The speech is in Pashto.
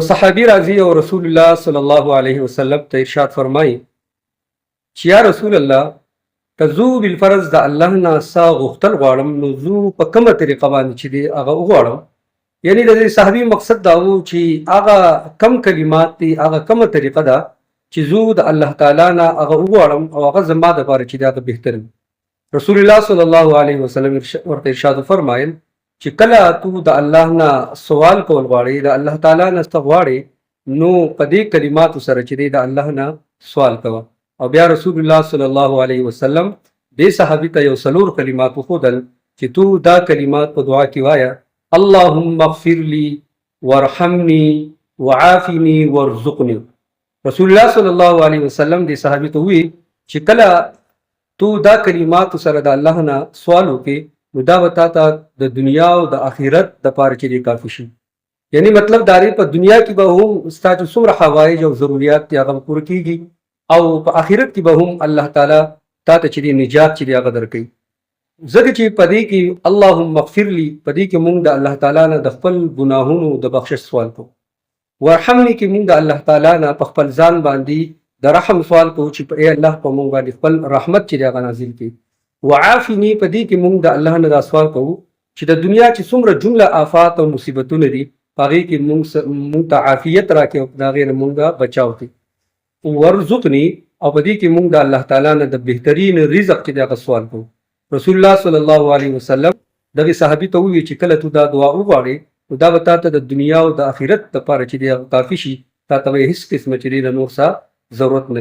صحابي راځي او رسول الله صلی الله علیه وسلم ته ارشاد فرمایي چې یا رسول الله که زه بالفرض د الله نه سا غوښتل غواړم نو زه په کومه طریقه باندې چې دی هغه وغواړم. یعنی د دې صحابي مقصد دا و چې هغه کم کلمات دي، هغه کومه طریقه ده چې زه د الله تعالی نه هغه وغواړم او هغه زما دپاره چې دی هغه بهتر وي. رسول الله صلی الله علیه وسلم ورته ارشاد فرمایل چې کله تو د الله نه سوال کول غواړې، د الله تعالی نه څه غواړې، نو په دې کلماتو سره چې دی د الله نه سوال کوه. او بیا رسول الله صلی الله علیه وسلم دې صحابي ته یو څلور کلمات وښودل چې تو دا کلمات په دعا کې وایه: اللهم اغفر لي وارحمني وعافني وارزقني. رسول الله صلی الله علیه وسلم دې صحابي ته وی چې کله تو دا کلماتو سره د الله نه سوال وکې نو دا به تا ته د دنیا او د آخرت دپاره چې دی کافي شي. یعنی مطلب دا دی په دنیا کې به هم ستا چې څومره حوایج او ضروریات دي هغه پوره کېږي، او په آخرت کې به هم الله تعالی تا ته چې دی نجات چې دی هغه درکوي. ځکه چې په دې کې اللهم اغفر لي، په دې کې مونږ د الله تعالی نه د خپل ګناهونو د بخشش سوال کوو. وارحمني کې مونږ د الله تعالی نه په خپل ځان باندې د رحم سوال کوو چې ای الله په مونږ باندې خپل رحمت چې دی هغه نازل کړي. وعافني په دې کې مونږ د الله نه دا سوال کوو چې د دنیا چې څومره جمله آفات او مصیبتونه دي په هغې کې مونږ ته عافیت راکړي او د هغې نه مونږ بچاو کړي. ورزقني او په دې کې مونږ د الله تعالی نه د بهترین رزق چې دی هغه سوال کوو. رسول الله صلی الله علیه وسلم دغې صحابي ته وویل چې کله تو دا دعا وغواړې نو دا به تا ته د دنیا او د آخرت دپاره چې دی هغه کافي شي، تا ته به هېڅ قسمه چې دی د نور څه ضرورت نه